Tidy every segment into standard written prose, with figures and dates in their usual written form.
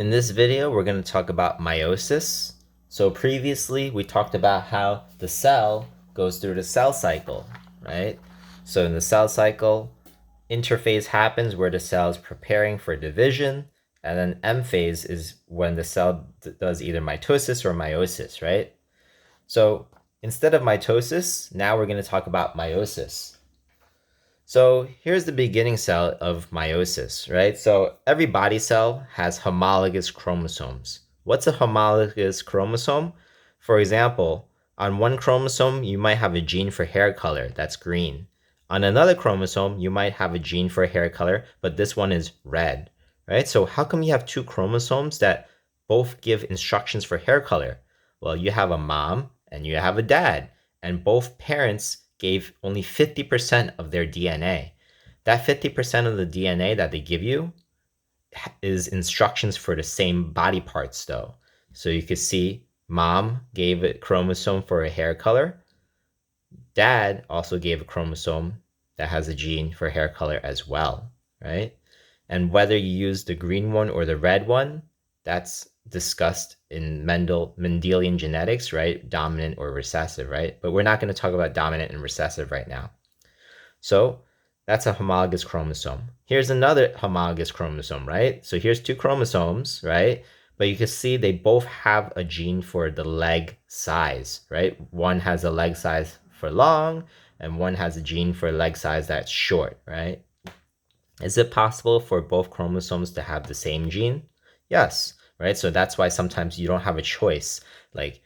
In this video, we're going to talk about meiosis. So previously, we talked about how the cell goes through the cell cycle, right? So in the cell cycle, interphase happens where the cell is preparing for division, and then M phase is when the cell does either mitosis or meiosis, right? So instead of mitosis, now we're going to talk about meiosis. So here's the beginning cell of meiosis, right? So every body cell has homologous chromosomes. What's a homologous chromosome? For example, on one chromosome, you might have a gene for hair color, that's green. On another chromosome, you might have a gene for hair color, but this one is red, right? So how come you have two chromosomes that both give instructions for hair color? Well, you have a mom and you have a dad, and both parents gave only 50% of their DNA. That 50% of the DNA that they give you is instructions for the same body parts, though. So you can see mom gave a chromosome for a hair color. Dad also gave a chromosome that has a gene for hair color as well, right? And whether you use the green one or the red one, that's discussed in Mendelian genetics, right? Dominant or recessive, right? But we're not going to talk about dominant and recessive right now. So that's a homologous chromosome. Here's another homologous chromosome, right? So here's two chromosomes, right? But you can see they both have a gene for the leg size, right? One has a leg size for long, and one has a gene for leg size that's short, right? Is it possible for both chromosomes to have the same gene? Yes, right? So that's why sometimes you don't have a choice. Like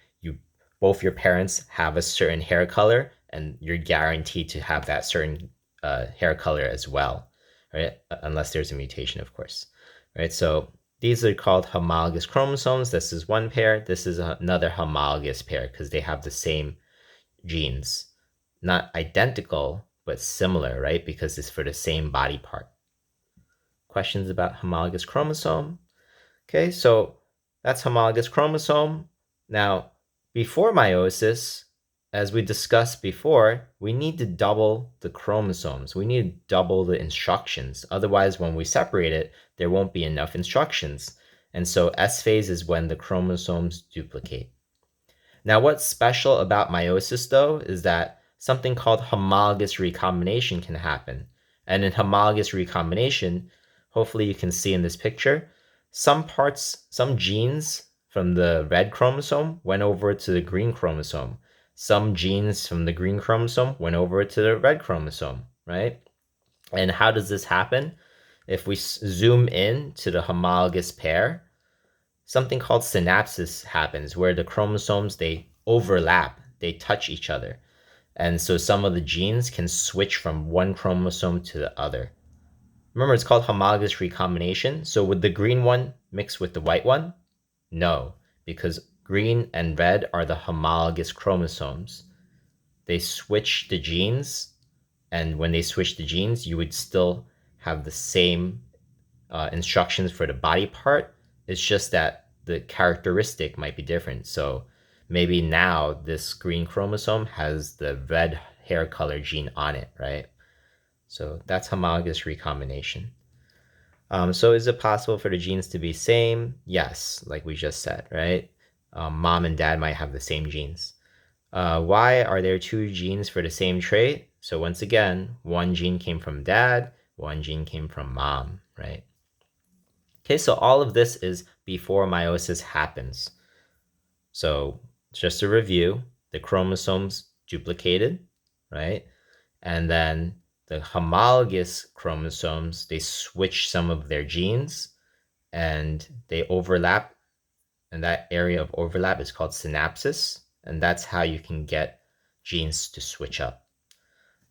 both your parents have a certain hair color, and you're guaranteed to have that certain hair color as well, right? Unless there's a mutation, of course, right? So these are called homologous chromosomes. This is one pair. This is another homologous pair because they have the same genes. Not identical, but similar, right? Because it's for the same body part. Questions about homologous chromosome? Okay, so that's homologous chromosome. Now, before meiosis, as we discussed before, we need to double the chromosomes. We need to double the instructions. Otherwise, when we separate it, there won't be enough instructions. And so S phase is when the chromosomes duplicate. Now, what's special about meiosis, though, is that something called homologous recombination can happen. And in homologous recombination, hopefully you can see in this picture, some genes from the red chromosome went over to the green chromosome. Some genes from the green chromosome went over to the red chromosome, right? And how does this happen? If we zoom in to the homologous pair, something called synapsis happens where the chromosomes, they overlap, they touch each other. And so some of the genes can switch from one chromosome to the other. Remember, it's called homologous recombination. So would the green one mix with the white one? No, because green and red are the homologous chromosomes. They switch the genes, and when they switch the genes, you would still have the same instructions for the body part. It's just that the characteristic might be different. So maybe now this green chromosome has the red hair color gene on it, right? So that's homologous recombination. So is it possible for the genes to be same? Yes, like we just said, right? Mom and dad might have the same genes. Why are there two genes for the same trait? So once again, one gene came from dad, one gene came from mom, right? Okay, so all of this is before meiosis happens. So just to review, the chromosomes duplicated, right? And then the homologous chromosomes, they switch some of their genes and they overlap. And that area of overlap is called synapsis. And that's how you can get genes to switch up.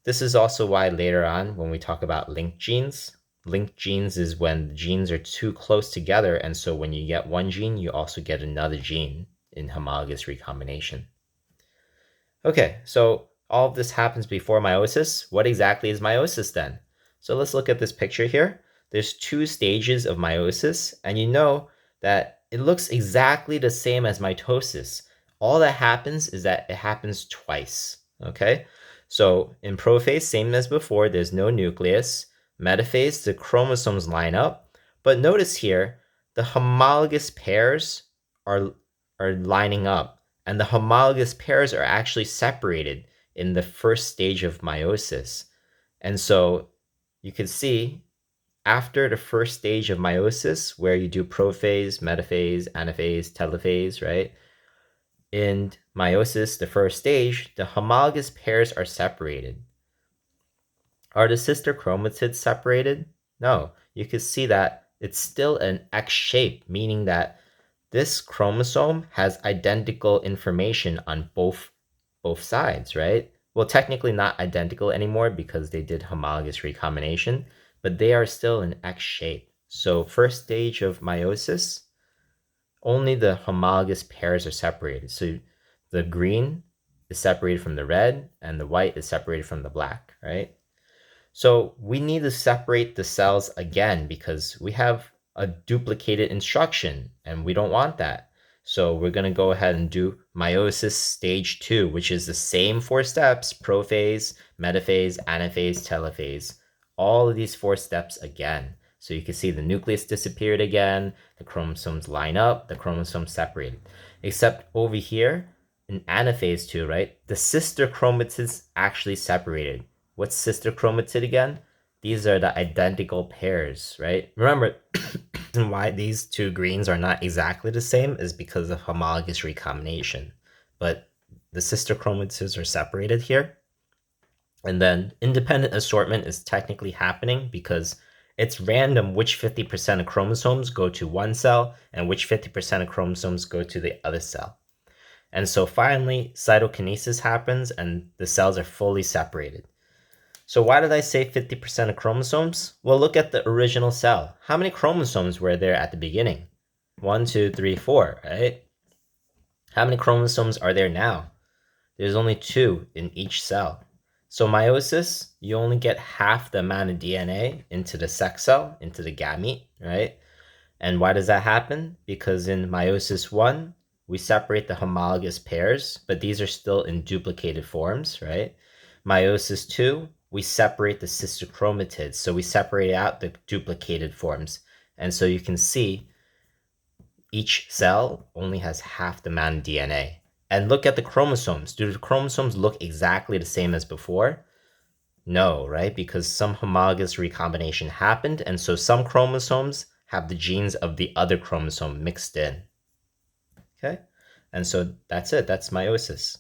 This is also why later on, when we talk about linked genes is when the genes are too close together. And so when you get one gene, you also get another gene in homologous recombination. Okay, so all of this happens before meiosis. What exactly is meiosis then? So let's look at this picture here. There's two stages of meiosis, and you know that it looks exactly the same as mitosis. All that happens is that it happens twice, okay? So in prophase, same as before, there's no nucleus. Metaphase, the chromosomes line up. But notice here, the homologous pairs are lining up, and the homologous pairs are actually separated in the first stage of meiosis. And so you can see after the first stage of meiosis, where you do prophase, metaphase, anaphase, telophase, right? In meiosis, the first stage, the homologous pairs are separated. Are the sister chromatids separated? No. You can see that it's still an X shape, meaning that this chromosome has identical information on both sides, right? Well, technically not identical anymore because they did homologous recombination, but they are still an X shape. So first stage of meiosis, only the homologous pairs are separated. So the green is separated from the red and the white is separated from the black, right? So we need to separate the cells again because we have a duplicated instruction and we don't want that. So we're going to go ahead and do meiosis stage 2, which is the same 4 steps: prophase, metaphase, anaphase, telophase. All of these 4 steps again. So you can see the nucleus disappeared again, the chromosomes line up, the chromosomes separated. Except over here in anaphase 2, right? The sister chromatids actually separated. What's sister chromatid again? These are the identical pairs, right? Remember, why these two greens are not exactly the same is because of homologous recombination. But the sister chromatids are separated here. And then independent assortment is technically happening because it's random which 50% of chromosomes go to one cell and which 50% of chromosomes go to the other cell. And so finally, cytokinesis happens and the cells are fully separated. So why did I say 50% of chromosomes? Well, look at the original cell. How many chromosomes were there at the beginning? 1, 2, 3, 4, right? How many chromosomes are there now? There's only 2 in each cell. So meiosis, you only get half the amount of DNA into the sex cell, into the gamete, right? And why does that happen? Because in meiosis 1, we separate the homologous pairs, but these are still in duplicated forms, right? Meiosis 2, we separate the sister chromatids, so we separate out the duplicated forms. And so you can see each cell only has half the amount of DNA. And look at the chromosomes. Do the chromosomes look exactly the same as before? No, right? Because some homologous recombination happened, and so some chromosomes have the genes of the other chromosome mixed in. Okay? And so that's it. That's meiosis.